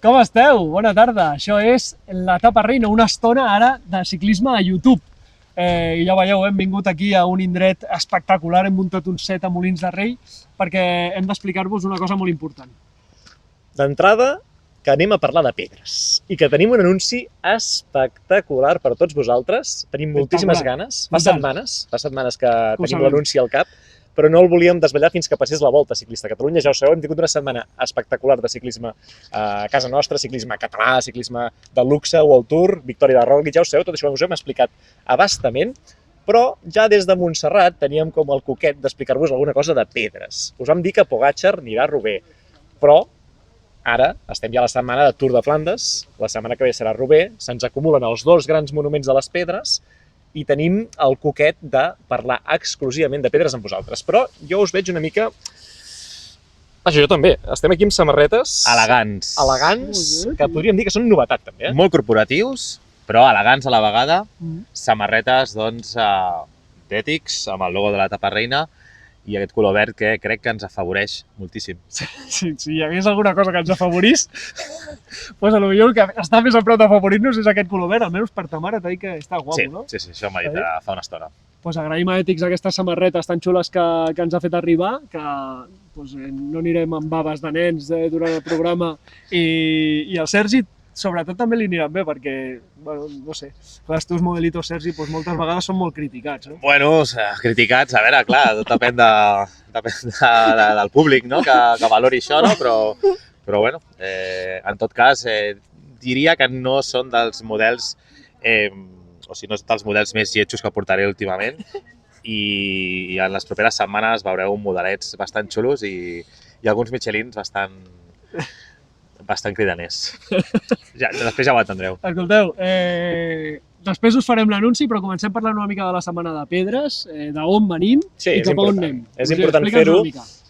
Com esteu? Bona tarda. Això és l'etapa reina, una estona ara de ciclisme a YouTube. I ja veieu, hem vingut aquí a un indret espectacular, hem muntat un set a Molins de Rei perquè hem d'explicar-vos una cosa molt important. D'entrada, que anem a parlar de pedres i que tenim un anunci espectacular per tots vosaltres. Tenim moltíssimes ganes. Fa setmanes que tenim l'anunci al cap, però no el volíem desvetllar fins que passés la Volta Ciclista a Catalunya. Ja ho sabeu, hem tingut una setmana espectacular de ciclisme a casa nostra, ciclisme català, ciclisme de luxe, World Tour, Victòria de Roglic, ja ho sabeu, tot això us ho hem explicat abastament, però ja des de Montserrat teníem com el coquet d'explicar-vos alguna cosa de pedres. Us vam dir que Pogačar anirà a Roubaix, però ara estem ja a la setmana de Tour de Flandes, la setmana que ve serà Roubaix, se'ns acumulen els dos grans monuments de les pedres i tenim el coquet de parlar exclusivament de pedres amb vosaltres. Però jo us veig una mica... Vaja, jo també. Estem aquí amb samarretes... Elegants. Elegants, que podríem dir que són novetat, també. Molt corporatius, però elegants a la vegada. Samarretes, doncs, d'ètics, amb el logo de l'etapa reina, i aquest color verd que crec que ens afavoreix moltíssim. Si hi hagués alguna cosa que ens afavorís, doncs potser el que està més a prop d'afavorir-nos és aquest color verd, almenys per ta mare t'ha dit que està guapo, no? Sí, això m'ha dit fa una estona. Doncs agraïm a Ètics aquestes samarretes tan xules que ens ha fet arribar, que no anirem amb baves de nens durant el programa, i el Sergi sobretot també li aniran bé, perquè, no sé, els teus modelitos, Sergi, moltes vegades són molt criticats, no? Bueno, criticats, a veure, clar, tot depèn del públic, no?, que valori això, no? Però bueno, en tot cas, diria que no són dels models, o sigui, no són dels models més lletjos que portaré últimament, i en les properes setmanes veureu modelets bastant xulos i alguns Michelins bastant cridaners. Després ja ho entendreu. Escolteu, després us farem l'anunci, però comencem parlant una mica de la setmana de pedres, d'on venim i cap a on anem. És important fer-ho.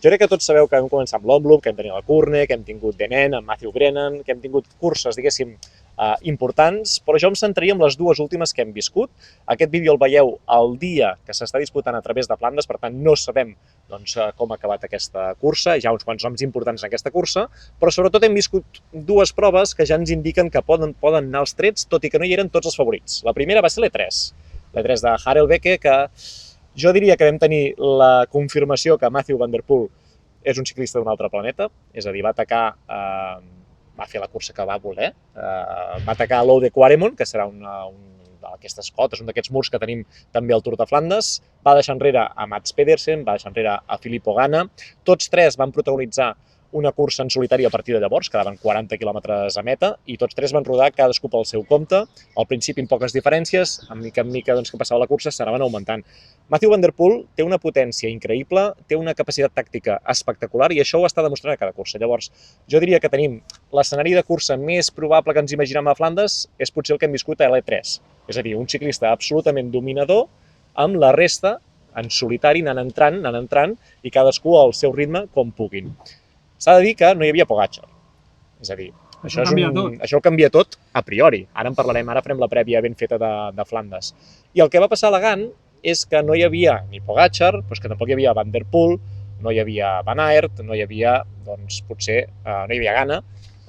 Jo crec que tots sabeu que hem començat amb l'Omloop, que hem tenit la Courne, que hem tingut Denen, amb Matthew Brennan, que hem tingut curses, diguéssim, importants, però jo em centraria en les dues últimes que hem viscut. Aquest vídeo el veieu el dia que s'està disputant a través de Flandes, per tant no sabem com ha acabat aquesta cursa, hi ha uns quants noms importants en aquesta cursa, però sobretot hem viscut dues proves que ja ens indiquen que poden anar als trets, tot i que no hi eren tots els favorits. La primera va ser l'E3 de Harelbeke, que jo diria que vam tenir la confirmació que Mathieu van der Poel és un ciclista d'un altre planeta, és a dir, va fer la cursa que va voler, va atacar l'Ou de Quaremont, que serà d'aquestes cotes, un d'aquests murs que tenim també al Tour de Flandes, va deixar enrere a Mats Pedersen, va deixar enrere a Filippo Ganna, tots tres van protagonitzar una cursa en solitari a partir de llavors, quedaven 40 quilòmetres a meta, i tots tres van rodar cadascú pel seu compte, al principi amb poques diferències, a mica en mica que passava la cursa s'anaven augmentant. Mathieu van der Poel té una potència increïble, té una capacitat tàctica espectacular i això ho està demostrant a cada cursa. Llavors, jo diria que tenim l'escenari de cursa més probable que ens imaginem a Flandes és potser el que hem viscut a l'E3, és a dir, un ciclista absolutament dominador amb la resta en solitari anant entrant i cadascú al seu ritme com puguin. S'ha de dir que no hi havia Pogačar, és a dir, això ho canvia tot a priori. Ara en parlarem, ara farem la prèvia ben feta de Flandes. I el que va passar a Lagan és que no hi havia ni Pogačar, però és que tampoc hi havia Van der Poel, no hi havia Van Aert, no hi havia, doncs potser, no hi havia Ganna.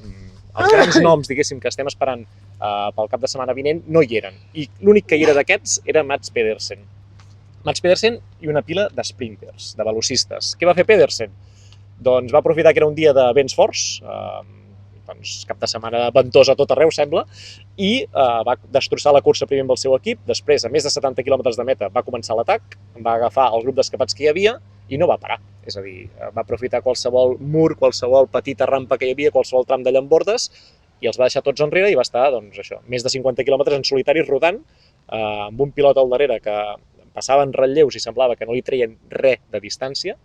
Els grans noms, diguéssim, que estem esperant pel cap de setmana vinent no hi eren. I l'únic que hi era d'aquests era Mats Pedersen. Mats Pedersen i una pila de sprinters, de velocistes. Què va fer Pedersen? Doncs va aprofitar que era un dia de vents forts, cap de setmana ventós a tot arreu, sembla, i va destrossar la cursa primer amb el seu equip, després, a més de 70 quilòmetres de meta, va començar l'atac, va agafar el grup d'escapats que hi havia i no va parar. És a dir, va aprofitar qualsevol mur, qualsevol petita rampa que hi havia, qualsevol tram de llambordes, i els va deixar tots enrere i va estar, doncs això, més de 50 quilòmetres en solitari rodant, amb un pilot al darrere que passaven relleus i semblava que no li treien res de distància,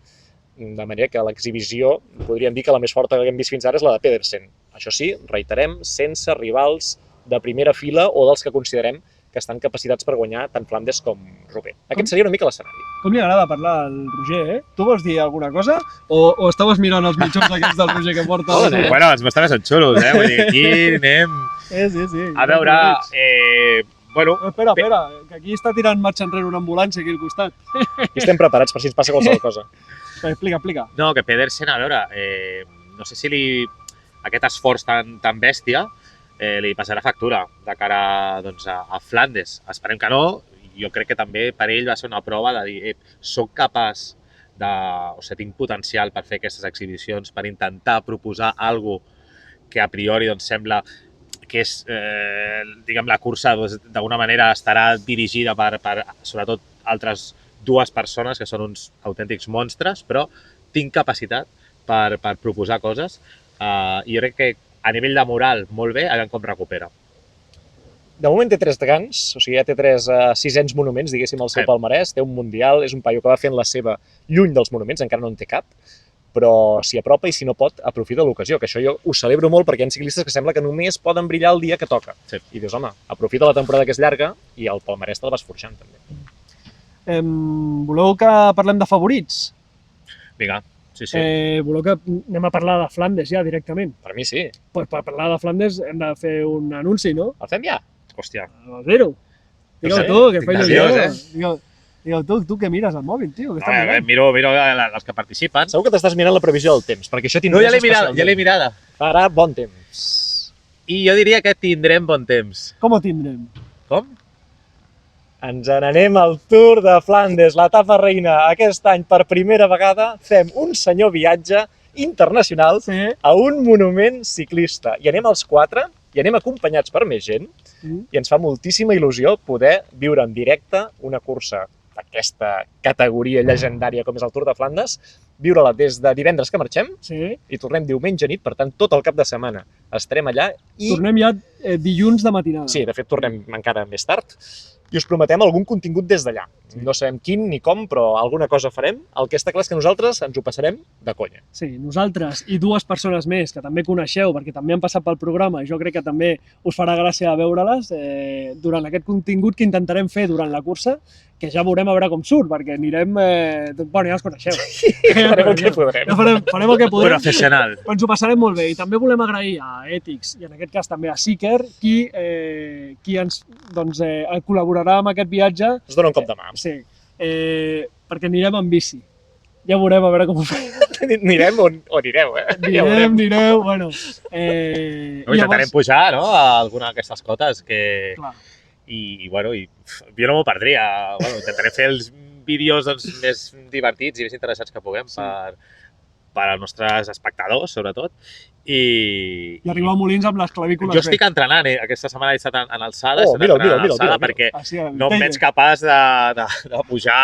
de manera que l'exhibició, podríem dir que la més forta que hem vist fins ara és la de Pedersen. Això sí, reiterem, sense rivals de primera fila o dels que considerem que estan capacitats per guanyar tant Flandes com Roubaix. Aquest seria una mica l'escenari. Com li agrada parlar al Roger, Tu vols dir alguna cosa? O estaves mirant els mitjons aquests del Roger que porta? Bueno, els meus també són xulos, Vull dir, aquí anem... Sí. A veure, bueno... Espera, que aquí està tirant marxa enrere una ambulància aquí al costat. I estem preparats per si ens passa qualsevol cosa. Explica. No, que Pedersen, a veure, no sé si li aquest esforç tan bèstia li passarà factura de cara doncs, a Flandes. Esperem que no. Jo crec que també per ell va ser una prova de dir soc capaç o sigui, tinc potencial per fer aquestes exhibicions, per intentar proposar alguna cosa que a priori doncs, sembla que és, diguem, la cursa d'alguna manera estarà dirigida per sobretot altres dues persones que són uns autèntics monstres, però tinc capacitat per proposar coses i jo crec que a nivell de moral molt bé, a veure com recupera. De moment té 3 grans, o sigui, ja té 3 600 monuments, diguéssim, al seu palmarès, té un mundial, és un paio que va fent la seva lluny dels monuments, encara no en té cap, però s'hi apropa i si no pot, aprofita l'ocasió, que això jo ho celebro molt perquè hi ha ciclistes que sembla que només poden brillar el dia que toca. Sí. I dius, home, aprofita la temporada que és llarga i el palmarès te'l vas forjant, també. Voleu que parlem de favorits? Vinga, sí. Voleu que anem a parlar de Flandes ja directament? Per mi sí. Pues per parlar de Flandes hem de fer un anunci, no? El fem ja? Hòstia. El zero. Digue-ho tu, que feia nerviós, Digue-ho tu que mires el mòbil, tio. Que Miro els que participen. Segur que t'estàs mirant la previsió del temps, perquè això no, ja l'he mirada. Farà bon temps. I jo diria que tindrem bon temps. Com ho tindrem? Com? Ens n'anem al Tour de Flandes, l'etapa reina. Aquest any, per primera vegada, fem un senyor viatge internacional a un monument ciclista. I anem els 4, i anem acompanyats per més gent, i ens fa moltíssima il·lusió poder viure en directe una cursa d'aquesta categoria llegendària com és el Tour de Flandes, viure-la des de divendres que marxem i tornem diumenge nit, per tant, tot el cap de setmana estarem allà. Tornem ja dilluns de matinada. Sí, de fet, tornem encara més tard. I us prometem algun contingut des d'allà. No sabem quin ni com, però alguna cosa farem. El que està clar és que nosaltres ens ho passarem de conya. Sí, nosaltres i 2 persones més que també coneixeu, perquè també han passat pel programa i jo crec que també us farà gràcia veure-les durant aquest contingut que intentarem fer durant la cursa, que ja veurem a veure com surt, perquè anirem... Bueno, ja els coneixeu. Farem el que podrem. Farem el que podrem. Professional. Però ens ho passarem molt bé. I també volem agrair a Ethics, i en aquest cas també a Seeker, qui ens col·laborarà amb aquest viatge. Ens dona un cop de mà. Sí, perquè anirem amb bici. Ja veurem a veure com ho fem. Anirem on anireu, Anireu, bueno. Intentarem pujar, no?, a alguna d'aquestes cotes que... Clar. I jo no m'ho perdria. Intentaré fer els vídeos més divertits i més interessants que puguem per als nostres espectadors, sobretot. I arribar a Molins amb les clavícules jo estic entrenant, aquesta setmana he estat en alçada, perquè no em veig capaç de pujar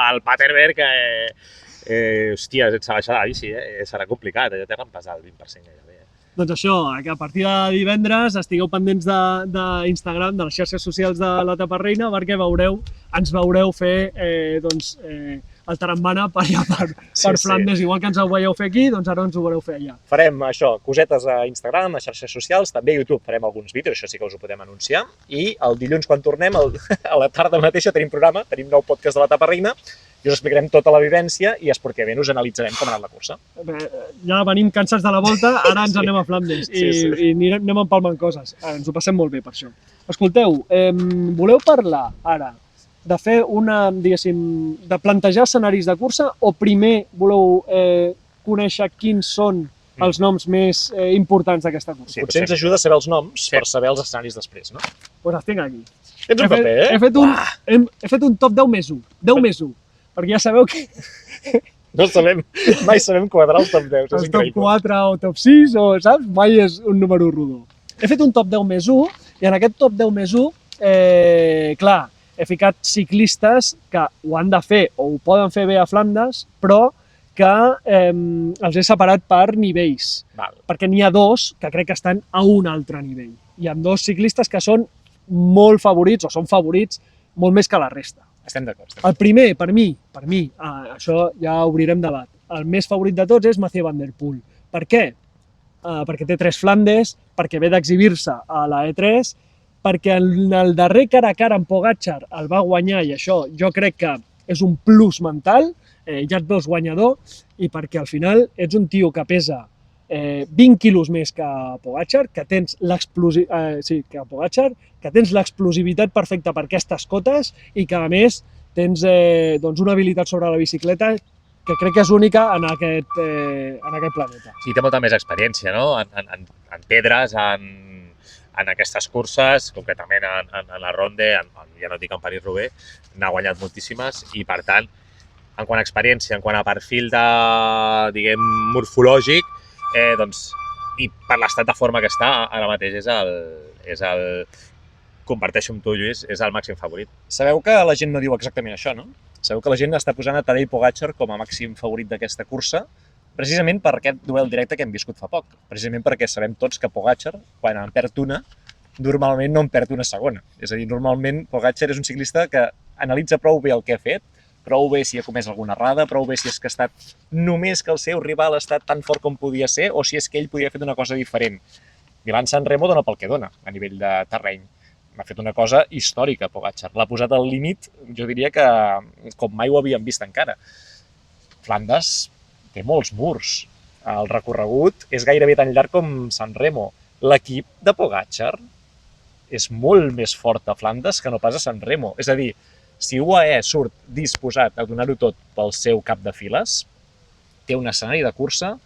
al Paterberg, hòstia, sense baixar la bici, serà complicat, ja té reempesar el 20% gairebé. Doncs això, que a partir de divendres estigueu pendents d'Instagram, de les xarxes socials de l'Etapa Reina, perquè ens veureu fer el tarambana per allà, per Flandes. Igual que ens ho veieu fer aquí, doncs ara ens ho veureu fer allà. Farem això, cosetes a Instagram, a xarxes socials, també a YouTube farem alguns vídeos, això sí que us ho podem anunciar. I el dilluns, quan tornem, a la tarda mateixa tenim programa, tenim nou podcast de l'Etapa Reina, i us explicarem tota la vivència i esportivament us analitzarem com ha anat la cursa. Ja venim cansats de la volta, ara ens anem a Flandes i anem empalmant coses. Ens ho passem molt bé per això. Escolteu, voleu parlar ara de fer diguéssim, de plantejar escenaris de cursa o primer voleu conèixer quins són els noms més importants d'aquesta cursa? Potser ens ajuda a saber els noms per saber els escenaris després, no? Doncs els tinc aquí. Tens un paper, He fet un top 10 més 1. 10 més 1. Perquè ja sabeu que... No sabem, mai sabem quadrar el top 10, és increïble. El top 4 o top 6, o saps? Mai és un número rodó. He fet un top 10 més 1, i en aquest top 10 més 1, clar, he ficat ciclistes que ho han de fer o ho poden fer bé a Flandes, però que els he separat per nivells. Perquè n'hi ha 2 que crec que estan a un altre nivell. Hi ha 2 ciclistes que són molt favorits, o són favorits molt més que la resta. Estem d'acord. El primer, per mi, això ja obrirem debat, el més favorit de tots és Mathieu van der Poel. Per què? Perquè té 3 Flandes, perquè ve d'exhibir-se a la E3, perquè en el darrer cara a cara amb Pogačar el va guanyar, i això jo crec que és un plus mental, ja et veus guanyador, i perquè al final ets un tio que pesa 20 quilos més que Pogačar, que tens l'explosivitat perfecta per aquestes cotes i que, a més, tens una habilitat sobre la bicicleta que crec que és única en aquest planeta. Sí, té molta més experiència, no? En pedres, en aquestes curses, concretament en la Ronde, ja no dic en París-Roubaix, n'ha guanyat moltíssimes i, per tant, en quant a experiència, en quant a perfil de, diguem, morfològic, doncs, i per l'estat de forma que està, ara mateix comparteixo amb tu, Lluís, és el màxim favorit. Sabeu que la gent no diu exactament això, no? Sabeu que la gent està posant a Tadej Pogačar com a màxim favorit d'aquesta cursa, precisament per aquest duel directe que hem viscut fa poc. Precisament perquè sabem tots que Pogačar, quan en perd una, normalment no en perd una segona. És a dir, normalment Pogačar és un ciclista que analitza prou bé el que ha fet, prou bé si ha comès alguna errada, prou bé si és que ha estat només que el seu rival ha estat tan fort com podia ser o si és que ell podia haver fet una cosa diferent. Milan-San Remo dona pel que dona a nivell de terreny. Ha fet una cosa històrica, Pogačar. L'ha posat al límit, jo diria que com mai ho havíem vist encara. Flandes té molts murs. El recorregut és gairebé tan llarg com San Remo. L'equip de Pogačar és molt més fort a Flandes que no pas a San Remo. És a dir, si UAE surt disposat a donar-ho tot pel seu cap de files, té un escenari de cursa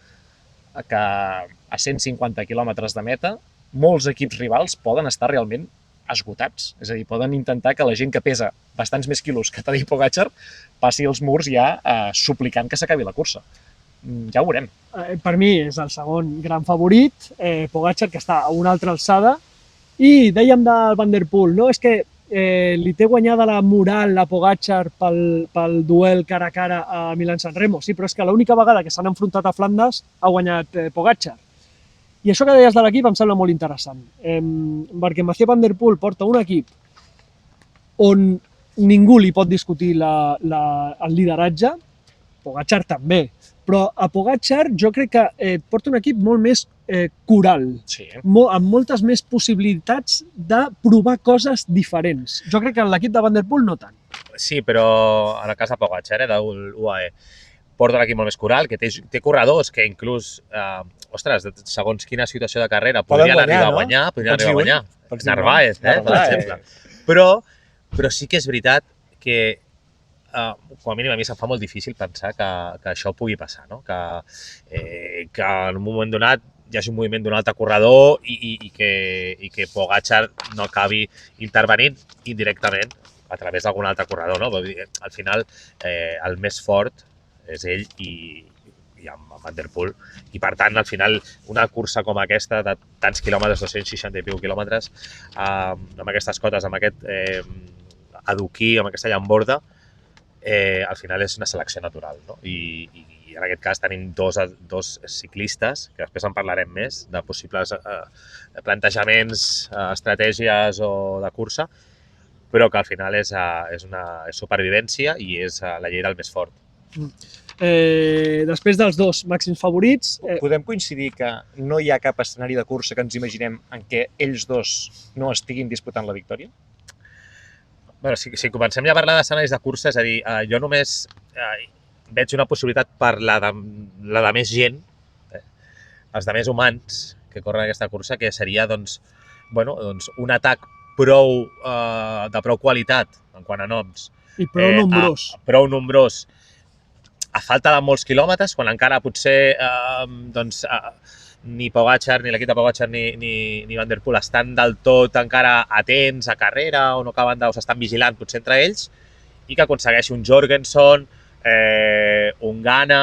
que a 150 quilòmetres de meta molts equips rivals poden estar realment esgotats. És a dir, poden intentar que la gent que pesa bastants més quilos que Tadej Pogačar passi els murs ja suplicant que s'acabi la cursa. Ja ho veurem. Per mi és el segon gran favorit, Pogačar, que està a una altra alçada, i dèiem del Van der Poel, no? És que li té guanyada la moral a Pogačar pel duel cara a cara a Milan-San Remo. Sí, però és que l'única vegada que s'han enfrontat a Flandes ha guanyat Pogačar. I això que deies de l'equip em sembla molt interessant, perquè Mathieu Van der Poel porta un equip on ningú li pot discutir el lideratge, Pogačar també, però a Pogačar jo crec que porta un equip molt més coral, Sí. amb moltes més possibilitats de provar coses diferents. Jo crec que en l'equip de Van der Poel no tant. Sí, però en el cas de Pogačar, de l'UAE, porta un equip molt més coral, que té corredors que inclús, ostres, segons quina situació de carrera, podrien arribar a guanyar, Narváez, per exemple. Però sí que és veritat que, com a mínim a mi se'm fa molt difícil pensar que això pugui passar, no? Que en un moment donat hi hagi un moviment d'un altre corredor i que Pogačar no acabi intervenint indirectament a través d'algun altre corredor, no? Al final, el més fort és ell i amb Van der Poel. I per tant, al final, una cursa com aquesta, de tants quilòmetres, 260 i pico quilòmetres, amb aquestes cotes, amb aquest adoquí, amb aquesta llamborda, al final és una selecció natural, no? I en aquest cas tenim dos ciclistes, que després en parlarem més, de possibles plantejaments, estratègies o de cursa, però que al final és supervivència i és la llei del més fort. Després dels dos màxims favorits... Podem coincidir que no hi ha cap escenari de cursa que ens imaginem en què ells dos no estiguin disputant la victòria? Bueno, si comencem ja a parlar d'escenaris de cursa, és a dir, jo només veig una possibilitat per la de més gent, els de més humans que corren aquesta cursa, que seria doncs, un atac de prou qualitat en quant a noms. I prou nombrós. Prou nombrós. A falta de molts quilòmetres, quan encara potser ni Pogačar, ni l'equip de Pogačar, ni Van der Poel estan del tot encara atents a carrera o no acaben o s'estan vigilant potser entre ells, i que aconsegueixi un Jorgenson, un Ghana,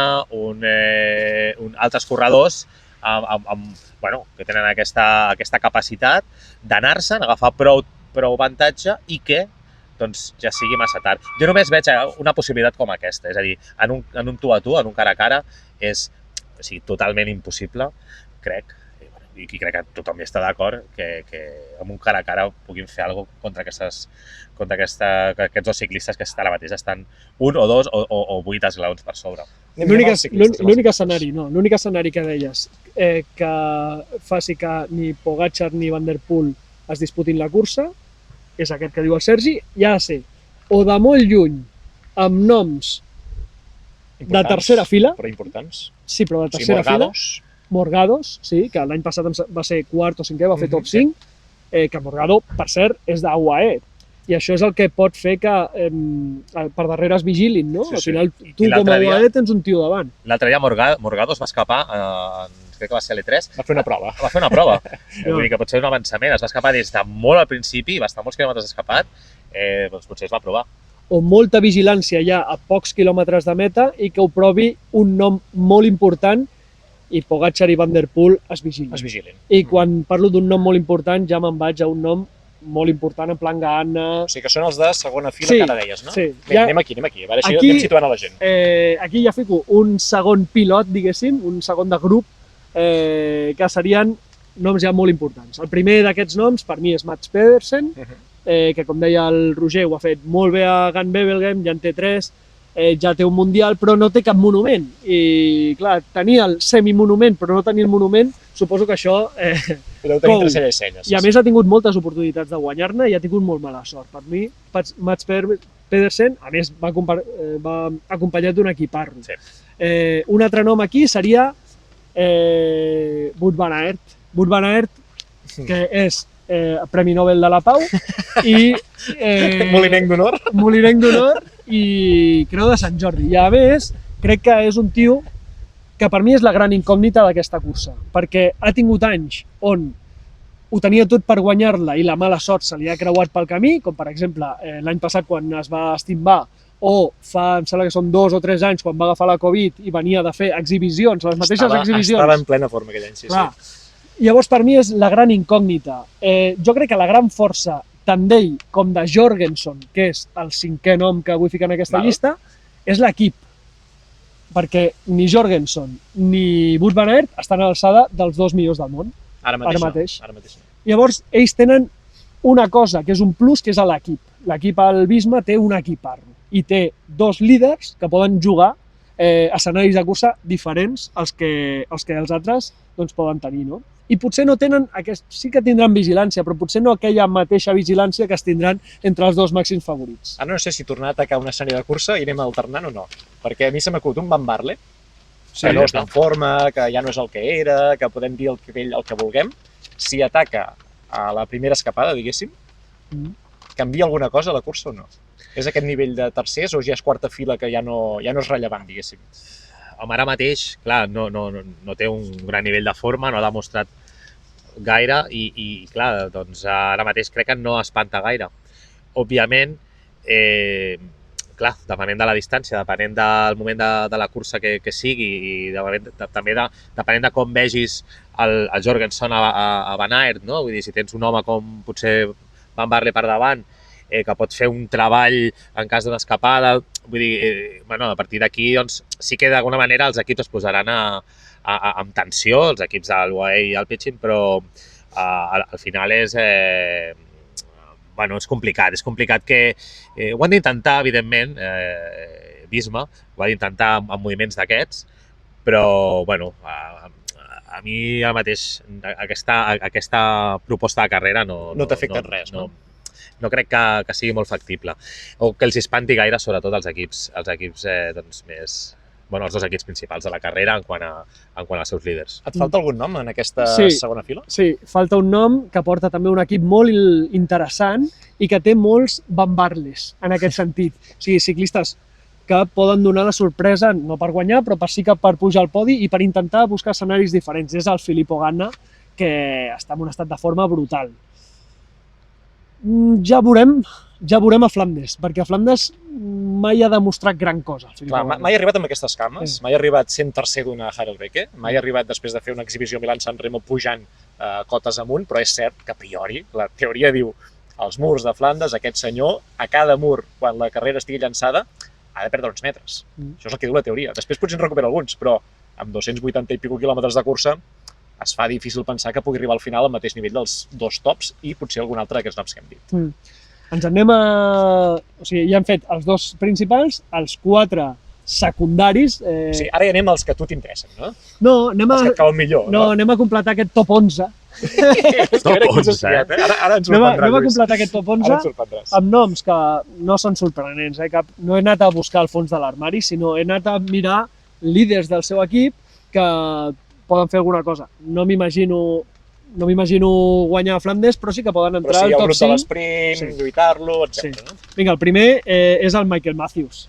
altres corredors que tenen aquesta capacitat d'anar-se'n, agafar prou avantatge i que ja sigui massa tard. Jo només veig una possibilitat com aquesta, és a dir, en un tu a tu, en un cara a cara, és totalment impossible, crec, i crec que tothom hi està d'acord, que amb un cara a cara puguin fer alguna cosa contra aquests dos ciclistes que ara mateix estan un o dos o 8 esglaons per sobre. L'únic escenari que deies que faci que ni Pogačar ni Van der Poel es disputin la cursa és aquest que diu el Sergi, i ha de ser o de molt lluny amb noms de tercera fila. Però importants. Sí, però de tercera fila. Morgados, sí, que l'any passat va ser quart o cinquè, va fer top 5, que Morgado, per cert, és d'UAE. I això és el que pot fer que per darrere es vigilin, no? Sí, Al final, sí. tu I com l'altre a dia- UAE tens un tio davant. L'altre dia Morgado es va escapar, crec que va ser a l'E3, Va fer una prova. va fer una prova. Vull dir que potser és un avançament, es va escapar des de molt al principi, va estar molts quilòmetres escapat, doncs potser es va provar. O molta vigilància ja a pocs quilòmetres de meta i que ho provi un nom molt important i Pogačar i Van der Poel es vigilin. Es vigilin. I quan parlo d'un nom molt important ja me'n vaig a un nom molt important en plan Gaana. O sigui que són els de segona fila Sí, que ara deies, no? sí. Bé, Ja- anem aquí. A veure si Aquí- anem situant a la gent. Aquí ja fico un segon pilot, diguéssim, un segon de grup, que serien noms ja molt importants. El primer d'aquests noms per mi és Mats Pedersen, que com deia el Roger ho ha fet molt bé a Gant Wevelgem, ja en té 3, ja té un mundial però no té cap monument. I clar, tenir el semimonument però no tenir el monument, suposo que això... Podeu tenir Cou. entre cella i cella. I a més ha tingut moltes oportunitats de guanyar-ne i ha tingut molt mala sort. Per mi, Mats Pedersen, a més, va acompanyat d'un equiparro. Sí. Un altre nom aquí seria Wout van Aert. Wout van Aert, que és Premi Nobel de la Pau i Molinenc d'honor. Molinenc d'honor i Creu de Sant Jordi. I a més, crec que és un tio que per mi és la gran incògnita d'aquesta cursa, perquè ha tingut anys on ho tenia tot per guanyar-la i la mala sort se li ha creuat pel camí, com per exemple l'any passat quan es va estimbar, o fa, em sembla que són 2 o 3 anys, quan va agafar la Covid i venia de fer exhibicions, les mateixes exhibicions. Estava en plena forma aquell any, sí. Clar. Llavors, per mi és la gran incògnita. Jo crec que la gran força tant d'ell com de Jorgenson, que és el 5è nom que vull ficar en aquesta llista, és l'equip. Perquè ni Jorgenson ni Wout van Aert estan a l'alçada dels 2 millors del món. Ara mateix. Llavors, ells tenen una cosa, que és un plus, que és l'equip. L'equip al Bisma té un equiparro i té 2 líders que poden jugar escenaris de cursa diferents als que els altres doncs, poden tenir, no? I potser no tenen, sí que tindran vigilància, però potser no aquella mateixa vigilància que es tindran entre els 2 màxims favorits. Ara no sé si tornar a atacar una escenari de cursa i anem alternant o no, perquè a mi se m'acut un Van Barle, que no està en forma, que ja no és el que era, que podem dir el que vulguem. Si ataca a la primera escapada, diguéssim, canvia alguna cosa a la cursa o no? És aquest nivell de tercers o ja és quarta fila que ja no és rellevant, diguéssim? Home, ara mateix, clar, no té un gran nivell de forma, no ha demostrat gaire i clar, doncs ara mateix crec que no espanta gaire. Òbviament, clar, depenent de la distància, depenent del moment de la cursa que sigui i també depenent de com vegis el Jorgenson a Van Aert, no? Vull dir, si tens un home com potser Van Barle per davant, que pot fer un treball en cas d'una escapada, vull dir, bueno, a partir d'aquí doncs, sí que d'alguna manera els equips es posaran amb tensió, els equips de l'UAE i el Pitching, però al final és complicat que ho han d'intentar, evidentment, Visma, ho ha d'intentar amb moviments d'aquests, però, bueno, a mi ara mateix aquesta proposta de carrera no t'ha afectat res, no? No crec que sigui molt factible o que els espanti gaire, sobretot els equips doncs, més... Bueno, els 2 equips principals de la carrera en quant als seus líders. Et falta algun nom en aquesta segona fila? Sí, falta un nom que porta també un equip molt interessant i que té molts Van Barles en aquest sentit. O sigui, ciclistes que poden donar la sorpresa, no per guanyar, però sí que per pujar al podi i per intentar buscar escenaris diferents. És el Filippo Ganna, que està en un estat de forma brutal. Ja veurem a Flandes, perquè a Flandes mai ha demostrat gran cosa. Clar, mai ha arribat amb aquestes cames, mai ha arribat sent tercer d'una Harelbeke, mai ha arribat després de fer una exhibició a Milà-San Remo pujant cotes amunt, però és cert que a priori la teoria diu als murs de Flandes, aquest senyor, a cada mur, quan la carrera estigui llançada, ha de perdre uns metres. Això és el que diu la teoria. Després potser en recupera alguns, però amb 280 i escaig quilòmetres de cursa es fa difícil pensar que pugui arribar al final al mateix nivell dels 2 tops i potser algun altre d'aquests noms que hem dit. Ens anem a... O sigui, ja hem fet els 2 principals, els 4 secundaris... Sí, ara ja anem als que a tu t'interessen, no? No, anem Els que et cauen millor, no? No, anem a completar aquest top 11. Top 11, Ara ens sorprendràs. Anem a completar aquest top 11 amb noms que no són sorprenents. No he anat a buscar el fons de l'armari, sinó he anat a mirar líders del seu equip que poden fer alguna cosa. No m'imagino no m'imagino guanyar a Flandes, però sí que poden Però entrar sí, al el top grup de 5. l'esprint, lluitar-lo, Sí. etc. No? Vinga, el primer és el Michael Matthews.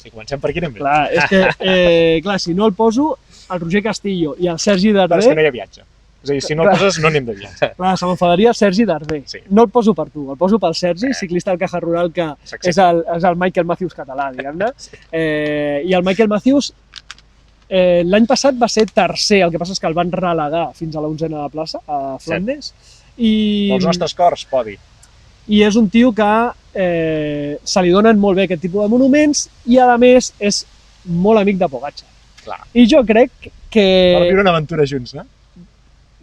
Si comencem per aquí anem bé. Clar, és que, clar, si no el poso, el Roger Castillo i el Sergi Clar, és que Darder, no hi ha viatge. És a dir, si no el Clar. poses, no anem de viatge. clar, se m'enfadaria el Sergi Darder. Sí. No el poso per tu, el poso pel Sergi, ciclista del Caja Rural, que S'accepta. és el Michael Matthews català, diguem-ne. I el Michael Matthews l'any passat va ser tercer, el que passa és que el van relegar fins a la 11a plaça, a Flandes. I, Els nostres cors, podi. I és un tio que se li donen molt bé aquest tipus de monuments i, a més, és molt amic de Pogačar. Clar. I jo crec que... Per viure una aventura junts, no?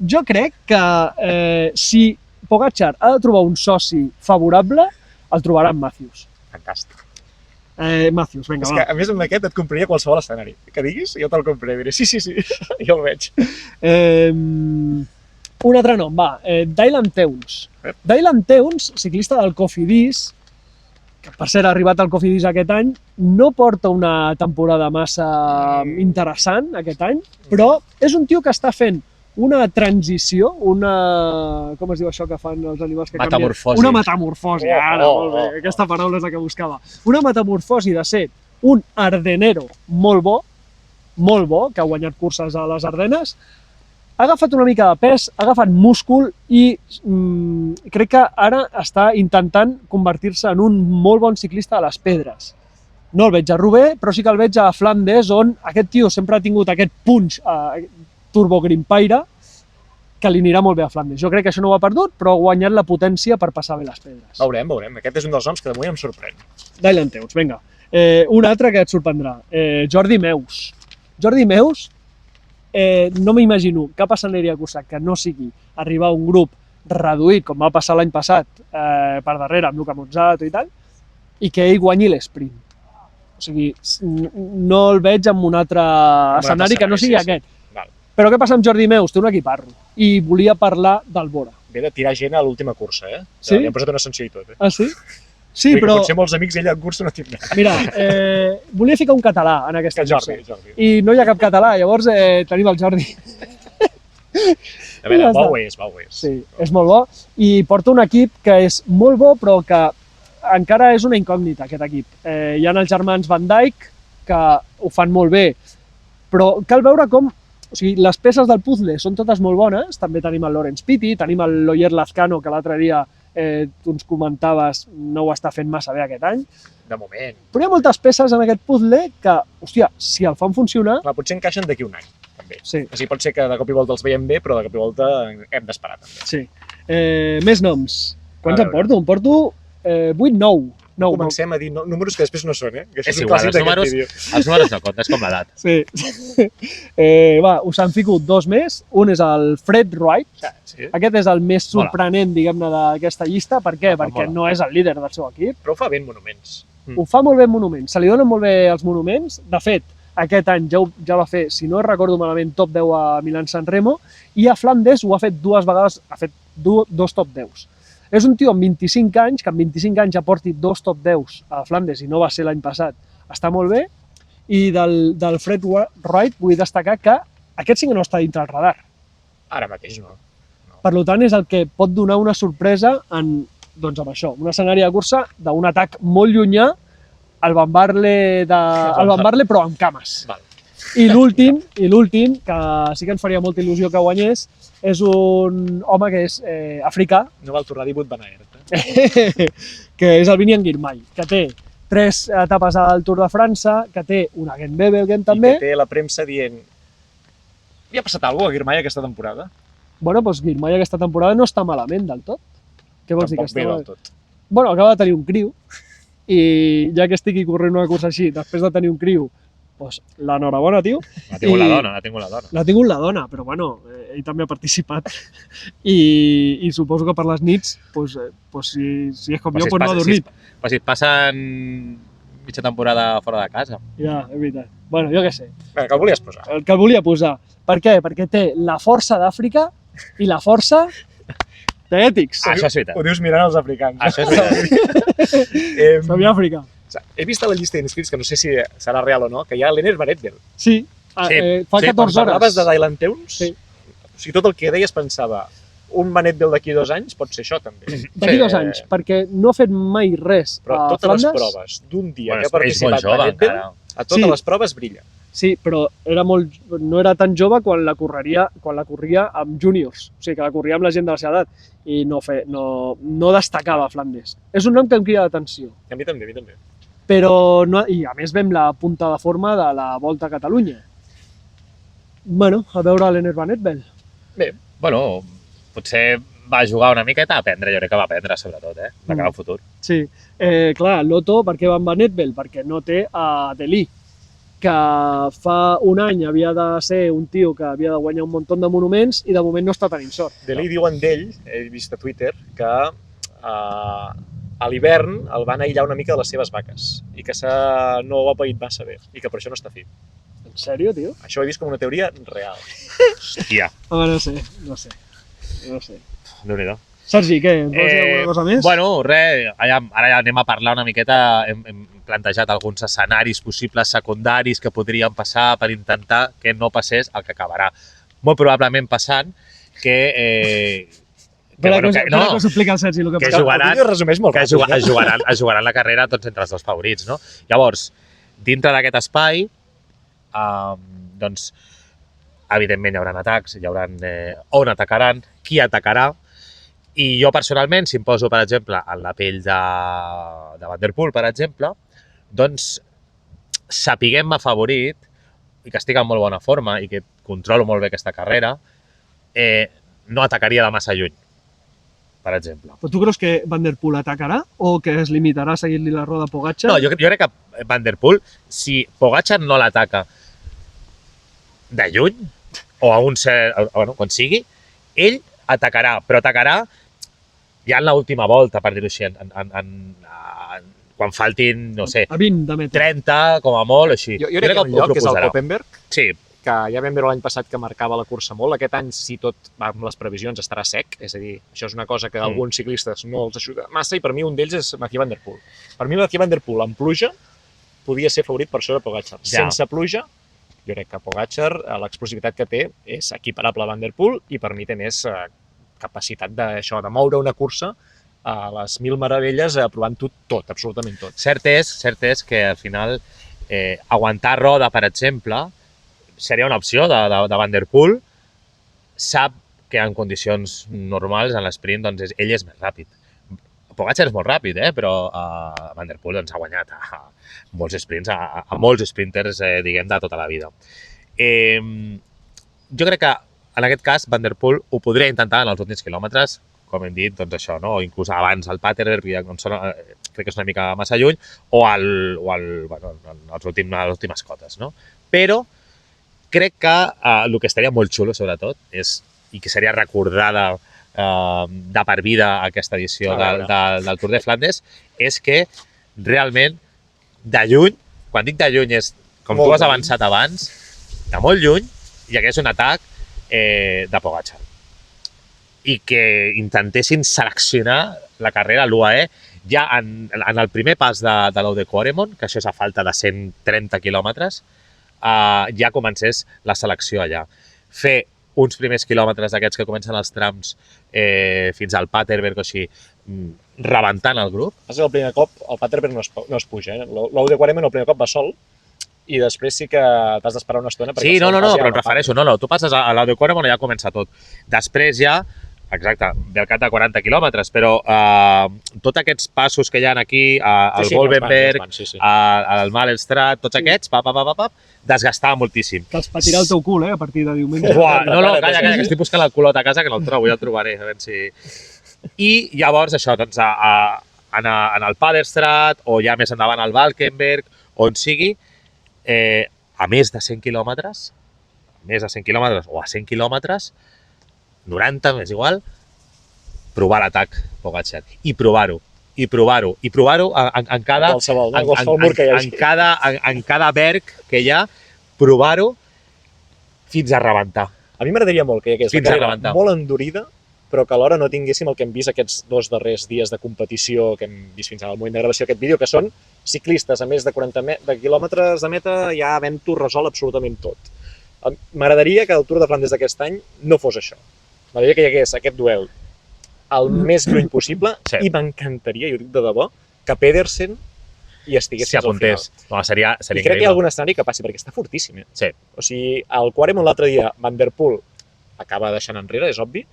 Jo crec que si Pogačar ha de trobar un soci favorable, el trobarà en Matthews. Fantàstic. Matthews, vinga, És que, va. a més, amb aquest et compraria qualsevol escenari. Que diguis, jo te'l compraré. Diré, sí, jo el veig. Un altre nom, va. Dylan Teuns. Dylan Teuns, ciclista del Cofidis, que per cert ha arribat al Cofidis aquest any, no porta una temporada massa interessant aquest any, però és un tio que està fent una transició, com es diu això que fan els animals que Metamorfosi. canvien? Una metamorfosi, ara, molt bé, aquesta paraula és la que buscava. Una metamorfosi de ser un ardenero molt bo, que ha guanyat curses a les Ardenes, ha agafat una mica de pes, ha agafat múscul i crec que ara està intentant convertir-se en un molt bon ciclista de les pedres. No el veig a Roubaix, però sí que el veig a Flandes, on aquest tio sempre ha tingut aquest punch turbogrimpaire que li anirà molt bé a Flandes. Jo crec que això no ho ha perdut, però ha guanyat la potència per passar bé les pedres. Veurem. Aquest és un dels noms que de moment em sorprèn. Dylan Teuns, vinga. Un altre que et sorprendrà. Jordi Meus. Jordi Meus, no m'imagino cap escenari de cursa que no sigui arribar a un grup reduït, com va passar l'any passat, per darrere amb Luka Mozzato i tal, i que ell guanyi l'esprint. O sigui, no el veig en un altre escenari que no sigui aquest. Però què passa amb Jordi Meus? Té un equiparro. I volia parlar del Bora. Ve de tirar gent a l'última cursa, Sí? Li han posat una sanció i tot, Ah, sí? Sí, però... Potser molts amics ella en cursa no tindrà. Mira, volia ficar un català en aquesta Jordi. I no hi ha cap català, llavors tenim el Jordi. A veure, Ja està. bo és. Sí, és molt bo. I porta un equip que és molt bo, però que encara és una incògnita, aquest equip. Hi ha els germans Van Dijk, que ho fan molt bé, però cal veure com... O sigui, les peces del puzzle són totes molt bones, també tenim el Lorenz Pitti, tenim el Loyer Lazcano, que l'altre dia tu ens comentaves no ho està fent massa bé aquest any. De moment. Però hi ha moltes peces en aquest puzzle que, hòstia, si el fan funcionar... Clar, potser encaixen d'aquí un any, també. Sí. O sigui, pot ser que de cop i volta els veiem bé, però de cop i volta hem d'esperar, també. Sí. Més noms. Quants A en veure. porto? En porto 8, 9. No, Comencem a dir números que després no són, Que això És un igual, clàssic d'aquest vídeo. els números no compten, és com l'edat. Sí. Va, us en fico dos més. Un és el Fred Wright. Sí. Aquest és el més sorprenent, diguem-ne, d'aquesta llista. Per què? Mola, Perquè mola. no és el líder del seu equip. Però ho fa bé en monuments. Ho fa molt bé en monuments. Se li donen molt bé els monuments. De fet, aquest any ja va fer, si no recordo malament, top 10 a Milán-San Remo, i a Flandes ho ha fet dues vegades, ha fet dos top 10. És un tio amb 25 anys, que amb 25 anys ja porti dos top 10 a Flandes i no va ser l'any passat. Està molt bé. I del Fred Wright vull destacar que aquest sí que no està dintre el radar. Ara mateix no. Per tant, és el que pot donar una sorpresa amb això, un escenari de cursa d'un atac molt llunyà, el Van Barle però amb cames. Val. I l'últim, que sí que ens faria molta il·lusió que guanyés, és un home que és africà, No val tornar a dir Wout van Aert. que és el Vinian Girmay, que té 3 etapes al Tour de França, que té una Gent-Wevelgem també. I que té la premsa dient... Li ha passat alguna cosa a Girmay aquesta temporada? Bueno, doncs Girmay aquesta temporada no està malament del tot. Què vols dir que Tampoc està bé malament? del tot. Bueno, acaba de tenir un criu, i ja que estigui corrent una cursa així, després de tenir un criu, doncs l'enhorabona, tio. La tingut I- la dona, la tingut la dona. L'ha tingut la dona, però bueno, ell també ha participat. I suposo que per les nits, si és com jo, no ha dormit. Però si et passen mitja temporada fora de casa. Ja, és veritat. Bueno, jo què sé. Vinga, que el volies posar. El que el volia posar. Per què? Perquè té la força d'Àfrica i la força d'ètics. Això és veritat. Ho dius mirant els africans. Això és veritat. Som Àfrica. He vist a la llista d'inscrits, que no sé si serà real o no, que hi ha l'Ener Varetbel. Sí, fa 14 hores. Parlaves de Dylan Teuns? Sí. O sigui, tot el que deies pensava, un Van Eetveld d'aquí 2 anys pot ser això, també. D'aquí 2 anys, perquè no ha fet mai res Però a totes les Flandes. proves d'un dia Bueno, que ha participat Van Eetveld, a totes les proves brilla. Sí, però no era tan jove quan la corria amb júniors, o sigui que la corria amb la gent de la seva edat i no destacava a Flandes. És un nom que em crida l'atenció, A mi també, però i a més vem la punta de forma de la Volta a Catalunya. Bueno, a veure l'Ener Van Eetveld. Bueno, potser va jugar una miqueta a aprendre, jo crec que va aprendre sobretot, de cara al futur. Sí, clar, Lotto, per què va amb Van Eetveld? Perquè no té a Delí, que fa un any havia de ser un tio que havia de guanyar un munt de monuments i de moment no està tenint sort. Delí diuen d'ell, he vist a Twitter, que a l'hivern el van aïllar una mica de les seves vaques i que no ho ha paït massa bé i que per això no està fi. En sèrio, tio? Això ho he vist com una teoria real. Hòstia. Home, no sé. Déu-n'hi-do. Sergi, què? Vols dir alguna cosa més? Bueno, res, ara ja anem a parlar una miqueta, hem plantejat alguns escenaris possibles secundaris que podrien passar per intentar que no passés el que acabarà molt probablement passant, que us explica el Sergi el que que passa. jugaran, El vídeo resumeix molt que ràpid. es jugaran la carrera tots entre els dos favorits, no? Llavors, dintre d'aquest espai, doncs, evidentment hi haurà atacs, hi haurà on atacaran, qui atacarà, i jo personalment, si em poso, per exemple, en la pell de Van der Poel, per exemple, doncs sapiguem-me favorit i que estic en molt bona forma i que controlo molt bé aquesta carrera, no atacaria de massa lluny, per exemple. Però tu creus que Van der Poel atacarà o que es limitarà a seguir-li la roda a Pogačar? No, jo crec que Van der Poel, si Pogačar no l'ataca de lluny, o a un cert, bueno, quan sigui, ell atacarà, però atacarà ja en l'última volta, per dir-ho així, quan faltin, no sé, A 20 de metre. 30, com a molt, així. Jo crec que hi ha un lloc, que és el Koppenberg, Sí, que ja vam veure l'any passat que marcava la cursa molt. Aquest any, si tot va amb les previsions, estarà sec. És a dir, això és una cosa que a alguns ciclistes no els ajuda massa i per mi un d'ells és Mathieu Van der Poel. Per mi Mathieu Van der Poel, amb pluja, podia ser favorit per sobre Pogačar. Ja. Sense pluja, jo crec que Pogačar, l'explosivitat que té, és equiparable a Van der Poel i per mi té més capacitat de moure una cursa a les mil meravelles provant-ho tot, absolutament tot. cert és que al final aguantar roda, per exemple, seria una opció de Van der Poel. Sap que en condicions normals, en l'esprint, doncs ell és més ràpid. Pogačar és molt ràpid, però Van der Poel ha guanyat a molts sprints, a molts sprinters, diguem, de tota la vida. Jo crec que en aquest cas Van der Poel ho podria intentar en els últims quilòmetres, com hem dit, doncs això, no? O inclús abans al Paterberg, crec que és una mica massa lluny, o en les últimes cotes, no? Però crec que el que estaria molt xulo, sobretot, i que seria recordada de per vida aquesta edició del Tour de Flandes, és que realment de lluny, quan dic de lluny és, com tu has avançat abans, de molt lluny, hi hagués un atac de Pogačar. I que intentessin seleccionar la carrera a l'UAE ja en el primer pas de l'Aude Quaremont, que això és a falta de 130 quilòmetres, ja comencés la selecció allà. Fer uns primers quilòmetres d'aquests que comencen els trams fins al Paterberg o així, rebentant el grup. El primer cop el Paterberg no es puja. L'Aude Quaremont el primer cop va sol i després sí que t'has d'esperar una estona. Sí, no, però em refereixo. No, tu passes a l'Aude Quaremont i ja comença tot. Després ja, exacte, ve al cap de 40 quilòmetres, però tots aquests passos que hi ha aquí, el Wolvenberg, el Malenstrat, tots aquests, desgastava moltíssim. Te'ls patirà el teu cul, a partir de diumenge. No, calla, que estic buscant el culot a casa, que no el trobo, ja el trobaré, a veure si... I llavors, això, doncs, en el Paderstrat, o ja més endavant al Valkenberg, on sigui, a més de 100 quilòmetres, o a 100 quilòmetres, 90, és igual, provar l'atac Pogačar. I provar-ho en cada berg que hi ha, provar-ho fins a rebentar. A mi m'agradaria molt que hi hagués una carrera molt endurida, però que alhora no tinguéssim el que hem vist aquests 2 darrers dies de competició que hem vist fins al moment de gravació d'aquest vídeo, que són ciclistes a més de 40 quilòmetres de meta ja havent-ho resolt absolutament tot. M'agradaria que el Tour de Flandes d'aquest any no fos això. M'agradaria que hi hagués aquest duel el més lluny possible i m'encantaria, i ho dic de debò, que Pedersen hi estigués si apuntés. Seria I crec que hi ha algun escenari que passi, perquè està fortíssim. Sí. O sigui, el Quaremont l'altre dia, Van der Poel acaba deixant enrere, és obvi,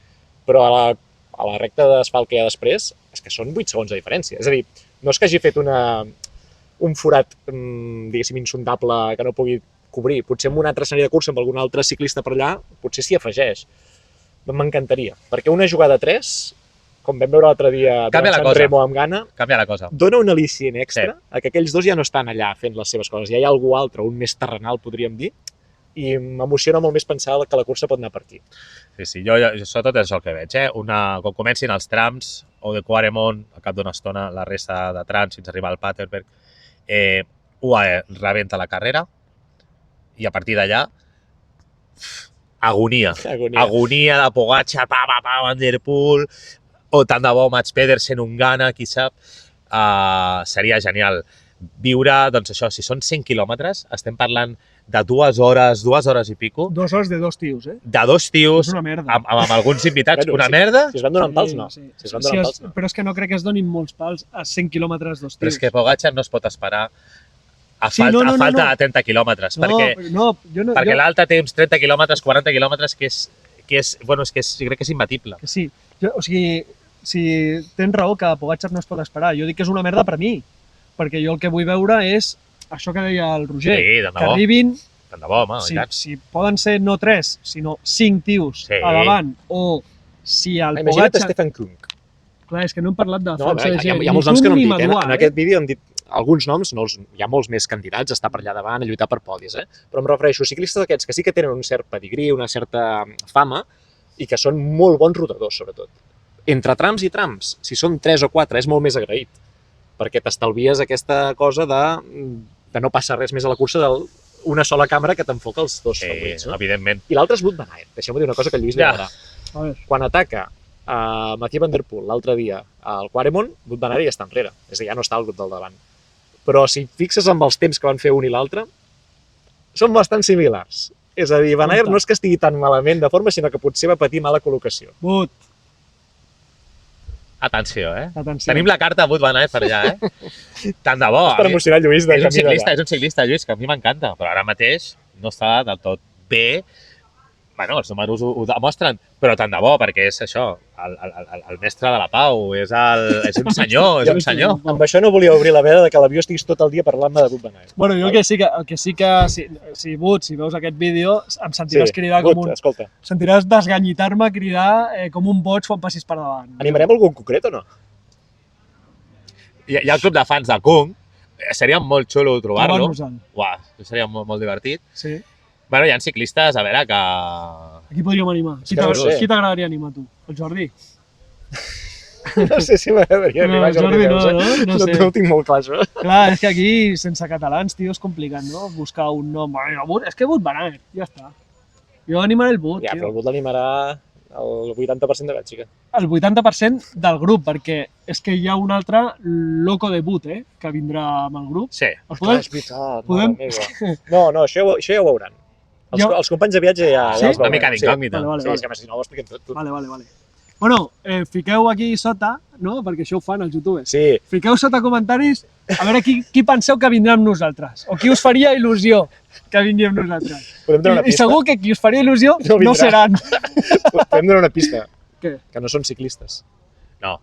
però a la recta d'asfalt que hi ha després, és que són 8 segons de diferència. És a dir, no és que hagi fet un forat, diguéssim, insondable que no pugui cobrir. Potser amb un altre escenari de cursa, amb algun altre ciclista per allà, potser s'hi afegeix. M'encantaria, perquè una jugada 3, com vam veure l'altre dia de Sanremo amb Ghana, canvia la cosa. Dona un al·licient extra a que aquells dos ja no estan allà fent les seves coses. Ja hi ha algú altre, un més terrenal, podríem dir, i m'emociona molt més pensar que la cursa pot anar per aquí. Sí, jo sobretot és el que veig. Quan comencin els trams, o de Quaremont, al cap d'una estona, la resta de trams fins a arribar al Paterberg, UAE rebenta la carrera i a partir d'allà agonia de Pogačar, Van der Poel, o tant de bo Mats Pedersen, un Ghana, qui sap, seria genial. Viure, doncs això, si són 100 quilòmetres, estem parlant de 2 hores i pico. 2 hores de 2 tios, De 2 tios, és una merda. amb alguns invitats, una merda. Si es van donant pals, no. Però és que no crec que es donin molts pals a 100 quilòmetres 2 tios. Però és que Pogačar no es pot esperar a falta de 30 quilòmetres, perquè l'altre té uns 30 quilòmetres, 40 quilòmetres, que crec que és imbatible. Que sí, o sigui, si tens raó que Pogačar no es pot esperar, jo dic que és una merda per mi, perquè jo el que vull veure és això que deia el Roger, que arribin, si poden ser no 3, sinó 5 tios a davant, o si el Pogačar... Imagina't Stefan Kung. Clar, és que no hem parlat de força de gent. Hi ha molts noms que no hem dit, en aquest vídeo hem dit alguns noms, hi ha molts més candidats a estar per allà davant, a lluitar per podis, però em refereixo a ciclistes aquests que sí que tenen un cert pedigrí, una certa fama, i que són molt bons rotadors, sobretot. Entre trams i trams, si són 3 o 4, és molt més agraït, perquè t'estalvies aquesta cosa de no passar res més a la cursa d'una sola càmera que t'enfoca els dos favorits. Evidentment. I l'altre és Wout van Aert. Deixeu-me dir una cosa que el Lluís li agrada. Quan ataca a Mathieu Van der Poel l'altre dia al Quaremont, Wout van Aert ja està enrere, és a dir, ja no està al grup del davant. Però si fixes amb els temps que van fer un i l'altre, són bastant similars. És a dir, Van Aert no és que estigui tan malament de forma, sinó que potser va patir mala col·locació. Wout. Atenció, Tenim la carta de Wout van Aert per allà, Tant de bo. És per emocionar el Lluís de camí d'allà. És un ciclista, Lluís, que a mi m'encanta, però ara mateix no està del tot bé. Bueno, els números ho demostren, però tant de bo, perquè és això, el mestre de la pau, és un senyor, és un senyor. Amb això no volia obrir la veda de que l'avió estiguis tot el dia parlant-me de Wout van Aert. Bueno, jo el que sí que si Wout, si veus aquest vídeo, em sentiràs cridar com un... Escolta. Sentiràs desganyitar-me, cridar com un boig quan passis per davant. Animarem algun concret o no? Hi ha el club de fans de Kung, seria molt xulo trobar-lo. Uau, seria molt divertit. Sí. Bueno, hi ha ciclistes, a veure, que... Aquí podríem animar. Qui t'agradaria animar, tu? El Jordi? No sé si m'agradaria animar Jordi Neus, No ho tinc molt clar, això. Clar, és que aquí, sense catalans, tio, és complicat, no? Buscar un nom. És que Wout van Aert, ja està. Jo animaré el Wout, tio. Ja, però el Wout l'animarà el 80% de Bèlgica. El 80% del grup, perquè és que hi ha un altre loco de Wout, que vindrà amb el grup. Sí. És veritat, mare meva. No, això ja ho veuran. Els companys de viatge ja els veurem. Una mica d'incògnita. Sí, és que si no ho expliquem tot. Vale. Bueno, fiqueu aquí sota, no? Perquè això ho fan els youtubers. Sí. Fiqueu sota comentaris a veure qui penseu que vindrà amb nosaltres. O qui us faria il·lusió que vingui amb nosaltres. I segur que qui us faria il·lusió no seran. Podem donar una pista. Què? Que no són ciclistes. No.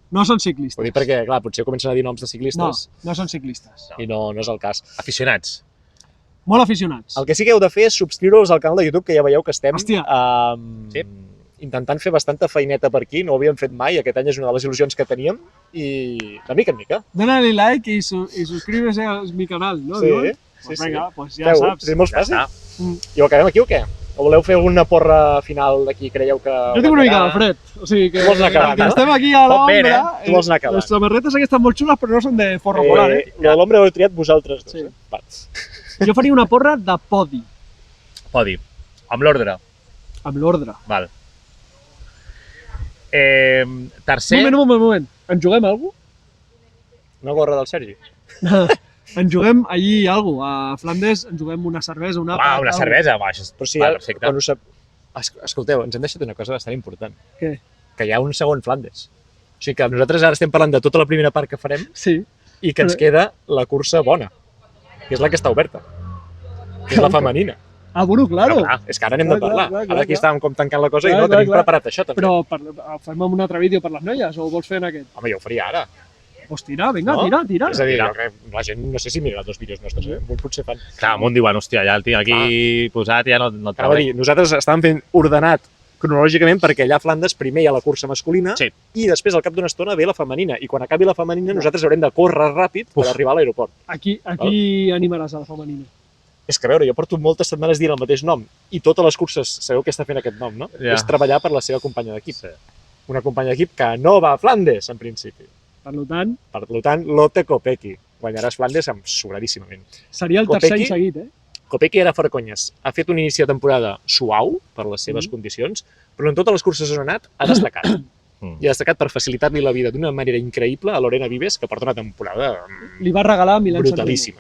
No són ciclistes. Ho dic perquè, clar, potser comencen a dir noms de ciclistes. No són ciclistes. I no és el cas. Aficionats. Molt aficionats. El que sí que heu de fer és subscriure-us al canal de YouTube, que ja veieu que estem intentant fer bastanta feineta per aquí. No ho havíem fet mai, aquest any és una de les il·lusions que teníem, i de mica en mica. Dóna-li like i suscríbete a mi canal, no? Sí. Pues vinga, pues ja saps. És molt fàcil. I ho acabem aquí o què? O voleu fer alguna porra final d'aquí, creieu que... Jo tinc una mica de fred, o sigui que... Tu vols anar acabant, no? Estem aquí a l'ombra. Tu vols anar acabant. Les samarretes aquí estan molt xules, però no són de forro polar, A l'ombra ho heu triat vosaltres dos, Jo faria una porra de podi. Podi. Amb l'ordre. Amb l'ordre. Val. Tercer... Moment. En juguem alguna cosa? Una gorra del Sergi. En juguem allí alguna cosa. A Flandes en juguem una cervesa, una... Una cervesa, això és perfecte. Escolteu, ens hem deixat una cosa bastant important. Què? Que hi ha un segon Flandes. O sigui que nosaltres ara estem parlant de tota la primera part que farem Sí. i que ens queda la cursa bona, que és la que està oberta, que és la femenina. Ah, bueno, claro. Però clar, és que ara n'hem de parlar. Ara aquí estàvem com tancant la cosa i no tenim preparat això també. Però ho fem en un altre vídeo per les noies o ho vols fer en aquest? Home, jo ho faria ara. Pues tira, vinga, tira. És a dir, la gent no sé si mirarà els vídeos nostres, potser fan. Clar, amunt diuen, hòstia, ja el tinc aquí posat, ja no et Anava a dir, nosaltres estàvem fent ordenat cronològicament perquè allà a Flandes primer hi ha la cursa masculina i després al cap d'una estona ve la femenina i quan acabi la femenina nosaltres haurem de córrer ràpid per arribar a l'aeroport. Aquí animaràs a la femenina. És que a veure, jo porto moltes setmanes dient el mateix nom i totes les curses sabeu què està fent aquest nom, no? És treballar per la seva companya d'equip. Una companya d'equip que no va a Flandes, en principi. Per tant, Lotte Kopecky. Guanyaràs Flandes amb sobradíssimament. Seria el tercer any seguit, Kopecky, ara fora conyes, ha fet un inici de temporada suau per les seves condicions, però en totes les curses on ha anat ha destacat. I ha destacat per facilitar-li la vida d'una manera increïble a Lorena Vives, que porta una temporada li va regalar Milán brutalíssima.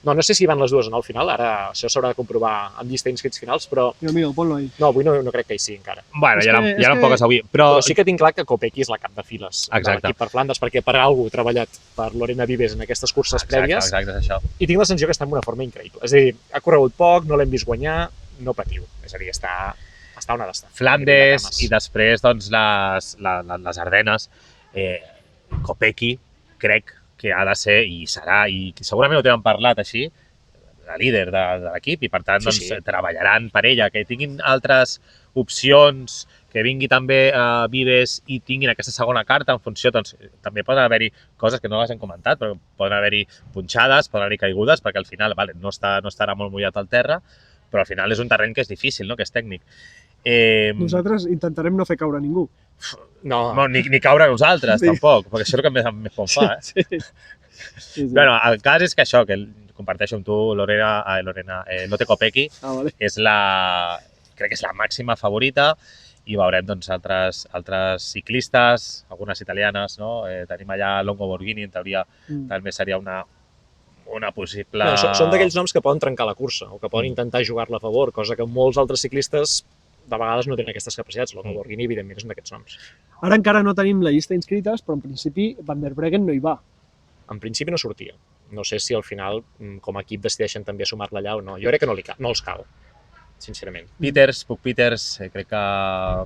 No sé si van les dues o no al final, ara això s'haurà de comprovar amb llista d'inscrits finals, però... Dios mío, ponlo ahí. No, avui no crec que hi sigui encara. Bueno, ja no poques avui, però sí que tinc clar que Kopecky és la cap de files de l'equip per Flandes, perquè per algú treballat per Lorena Vives en aquestes curses prèvies, exacte, és això. I tinc la sensació que està en una forma increïble. És a dir, ha corregut poc, no l'hem vist guanyar, no patiu. És a dir, està on ha d'estar. Flandes i després doncs, les Ardenes. Kopecky crec que ha de ser i serà, i segurament ho tenen parlat així, la líder de l'equip i per tant treballaran per ella, que tinguin altres opcions, que vingui també Vives i tinguin aquesta segona carta en funció, doncs també poden haver-hi coses que no les hem comentat, però poden haver-hi punxades, poden haver-hi caigudes, perquè al final no estarà molt mullat al terra, però al final és un terreny que és difícil, que és tècnic. Nosaltres intentarem no fer caure ningú. No, ni caure nosaltres, tampoc, perquè això és el que més por fa. Bueno, el cas és que això, que comparteixo amb tu, Lotte Kopecky, crec que és la màxima favorita i veurem doncs, altres ciclistes, algunes italianes, no? Tenim allà Longo Borghini, en teoria també seria una possible... Són d'aquells noms que poden trencar la cursa o que poden intentar jugar-la a favor, cosa que molts altres ciclistes de vegades no tenen aquestes capacitats. Longo Borghini, evidentment, és un d'aquests noms. Ara encara no tenim la llista d'inscrites, però en principi Van der Breggen no hi va. En principi no sortia. No sé si al final, com a equip, decideixen també sumar-la allà o no. Jo crec que no els cal, sincerament. Puc Peters, crec que...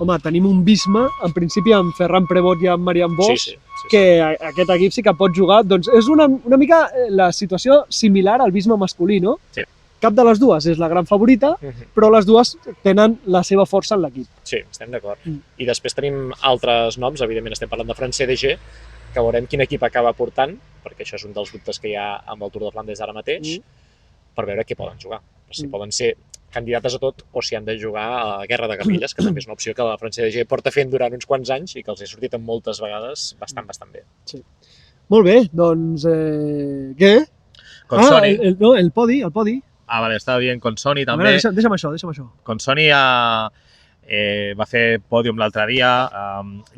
Home, tenim un Visma, en principi amb Ferran Prevot i amb Marian Bosch, que aquest equip sí que pot jugar. Doncs és una mica la situació similar al Visma masculí, no? Sí. Cap de les dues és la gran favorita, però les dues tenen la seva força en l'equip. Sí, estem d'acord. I després tenim altres noms, evidentment estem parlant de France CDG, que veurem quin equip acaba portant, perquè això és un dels dubtes que hi ha amb el Tour de Flandes ara mateix, per veure què poden jugar. Si poden ser candidates a tot o si han de jugar a la guerra de guerrilles, que també és una opció que la France CDG porta fent durant uns quants anys i que els ha sortit en moltes vegades bastant bé. Sí. Molt bé, doncs... Què? Consoni. El podi. Ah, vale, estava dient Consoni també. A veure, deixa'm això. Consoni va fer pòdium l'altre dia,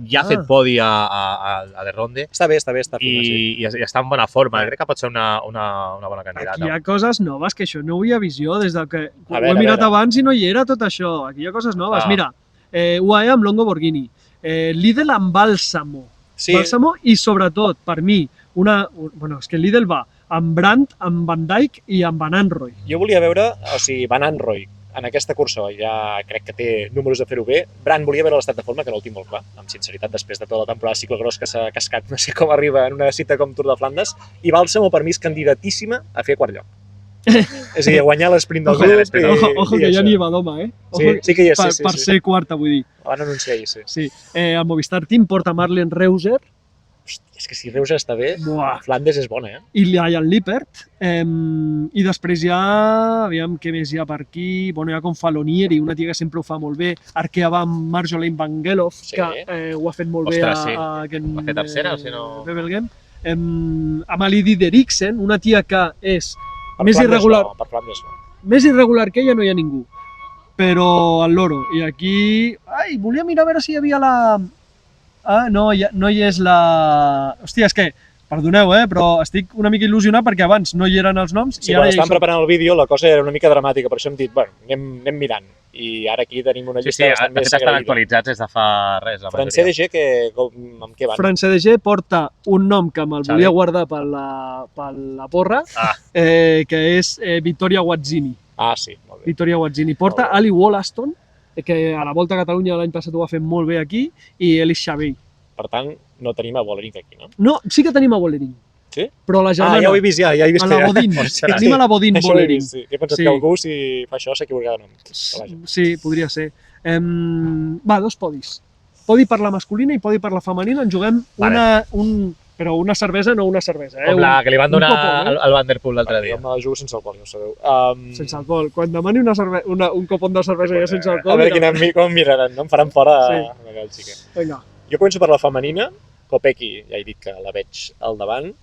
ja ha fet podi a De Ronde. Està bé, està fina, i està en bona forma. Crec que pot ser una bona candidata. Aquí hi ha coses noves, que això no ho havia visió des que ho he mirat abans i no hi era tot això. Aquí hi ha coses noves. Mira, UAE amb Longo Borghini, Lidl amb Bálsamo. Bálsamo i sobretot, per mi, és que Lidl va amb Brandt, amb Van Dijk i amb Van Anrooy. Jo volia veure, Van Anrooy, en aquesta cursa ja crec que té números de fer-ho bé. Brandt volia veure l'estat de forma, que no el tinc molt clar, amb sinceritat, després de tota la temporada de ciclocross que s'ha cascat, no sé com arriba en una cita com Tour de Flandes, i Bálsamo per mi és candidatíssima a fer quart lloc. És a dir, a guanyar l'esprint del grup. Ojo que ja n'hi va d'home, Sí que hi és, sí. Per ser quarta, vull dir. Van anunciar ahir, sí. Sí, el Movistar Team porta Marlen Reuser. És que si Reuser està bé, Flandes és bona, I Lian Lippert. I després ja, aviam què més hi ha per aquí, hi ha com Falonieri, una tia que sempre ho fa molt bé, Arkea va amb Marjolaine Van Geloof, que ho ha fet molt bé a aquest... Va fer tercera, o si no... Bebelgem. Amalie Dideriksen, una tia que és més irregular. Per Flandes no. Més irregular que ella no hi ha ningú, però al loro. I aquí... volia mirar a veure si hi havia la... no hi és la... Hòstia, és que Perdoneu, però estic una mica il·lusionat perquè abans no hi eren els noms Sí, i ara quan ja hi estàvem són. preparant el vídeo la cosa era una mica dramàtica, per això hem dit, bueno, anem mirant. I ara aquí tenim una Sí, llista bastant de més fet estan agraïda. actualitzats des de fa res, la Francesc majoria. DG, amb què van? Francesc DG porta un nom que me'l Xavi. volia guardar per la porra, Ah. que és Vittoria Guazzini. Ah, sí, molt bé. Vittoria Guazzini. Porta Molt bé. Ali Wollaston, que a la Volta a Catalunya l'any passat ho va fer molt bé aquí, i Elis Xavier. Per tant, no tenim a Bollering aquí, no? No, sí que tenim a Bollering. Sí? Però la germana, Ah, ja ho he vist, ja he vist. a la Bodin. Ostres, Tenim a la Bodin Això ho he Bollering. vist, sí. He pensat Sí. que algú, si fa això, s'equivocarà de nom. Però vaja. Sí, podria ser. Va, 2 podis. Podi per la masculina i podi per la femenina. En juguem però una cervesa, no una cervesa. Com la que li van un donar copón, al Vanderpool l'altre dia. Jo me la jugo sense alcohol, ja ho sabeu. Sense alcohol. Quan demani un copon de cervesa ja sense alcohol... A veure mira. com em miraran, no? Em faran fora Sí. a Bèlgica. Vinga. Jo començo per la femenina. Kopecky, ja he dit que la veig al davant.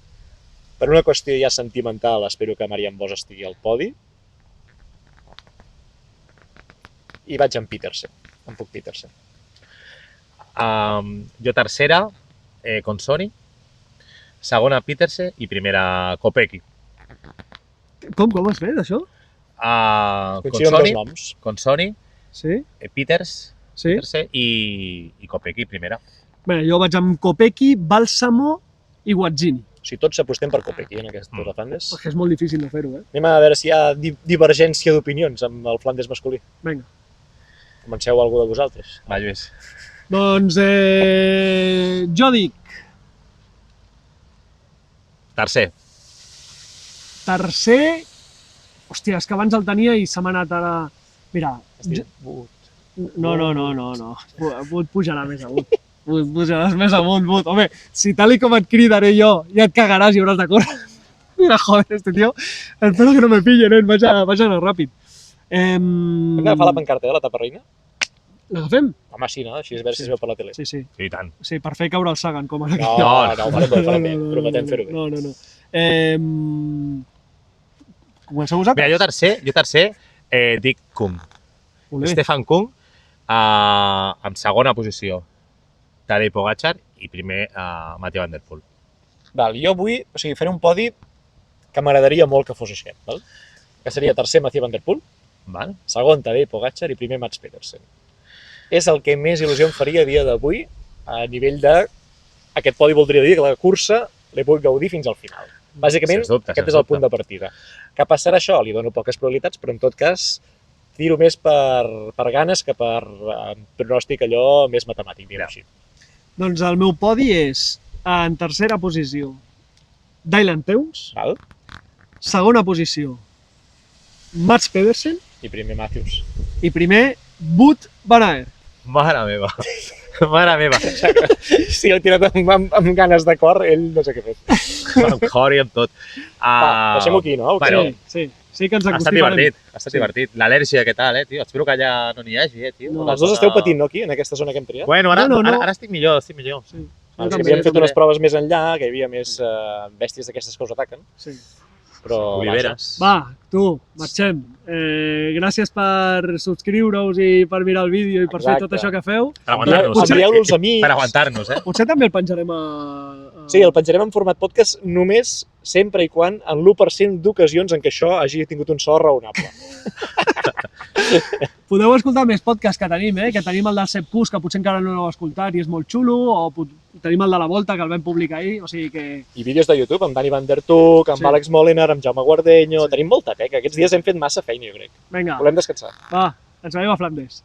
Per una qüestió ja sentimental, espero que Marian Bosch estigui al podi. I vaig amb Petersen, em puc Petersen. Jo tercera, Consoni, segona Petersen i primera Kopecky. Com has fet, això? Coincido amb dos noms. Consoni, Sí? Petersen Sí? i Kopecky primera. Bé, jo vaig amb Kopecky, Balsamo i Guazzini. O sigui, tots apostem per Kopecky en aquest Tour de Flandes. Perquè és molt difícil de fer-ho, Anem a veure si hi ha divergència d'opinions amb el Flandes masculí. Vinga. Comenceu algú de vosaltres. Va, Lluís. Doncs jo dic Tercer. tercer... Hòstia, és que abans el tenia i se m'ha anat ara... Mira, no. Wood pujarà més amunt. Wood pujaràs més amunt, Wood. Home, si tal i com et cridaré jo, ja et cagaràs i hauràs de córrer. Mira, joder, este tío. Espero que no me pillen, vaig anar ràpid. Hem d'agafar la pancarta de la tapa reina? L'agafem? Home, sí, no? Així es veu si es veu per la tele. Sí. Sí, i tant. Sí, per fer caure el Sagan, com ara. No, ho farem bé, prometem fer-ho bé. No. Comenceu vosaltres? Mira, jo tercer dic Kung. Olé. Stefan Kung, en segona posició Tadej Pogačar i primer Mathieu Van Der Poel. Val, jo vull, faré un podi que m'agradaria molt que fos aquest, val? Que seria tercer Mathieu Van Der Poel, Val? segon Tadej Pogačar i primer Mats Pedersen. És el que més il·lusió em faria a dia d'avui a nivell de... Aquest podi voldria dir que la cursa l'he pogut gaudir fins al final. Bàsicament, Sens dubte, aquest sens és el dubte. punt de partida. Que passarà això? Li dono poques probabilitats, però en tot cas tiro més per ganes que per pronòstic allò més matemàtic, diguem així. Doncs el meu podi és, en tercera posició, Dylan Teuns, Val? segona posició, Mats Pedersen I primer Matthews. i primer, Wout van Aert. Mare meva. Mare meva. Si l'he tirat amb ganes de cor, ell no sé què ha fet. Amb cor i amb tot. Va, deixem-ho aquí, no? Bueno, Sí que ens ha estat acostiparem. divertit, ha estat divertit. L'al·lèrgia, què tal, tio? Espero que allà no n'hi hagi, tio. No. Els dos esteu patint, no, aquí, en aquesta zona que hem triat? Bueno, ara, No. ara estic millor, estic millor. Sí. Ah, Jo sí, també, havíem fet també. unes proves més enllà, que hi havia més bèsties d'aquestes que us ataquen, Sí. però... Oliveres. Va, tu, marxem. Gràcies per subscriure-us i per mirar el vídeo i per fer Exacte. tot això que feu. Per aguantar-nos. Envieu-lo als amics. Per aguantar-nos, Potser també el penjarem a... Sí, el penjarem en format podcast només sempre i quan en l'1% d'ocasions en què això hagi tingut un so raonable. Podeu escoltar més podcasts que tenim, que tenim el del Sepp Kuss, que potser encara no l'heu escoltat i és molt xulo, o tenim el de la Volta, que el vam publicar ahir, o sigui que... I vídeos de YouTube amb Dani Van Der Tuk, amb Sí. Àlex Molinar, amb Jaume Guardeño... Sí. Tenim molta teca. Aquests dies hem fet massa feina, jo crec. Vinga, Volem descansar. va, ens veiem a Flandes.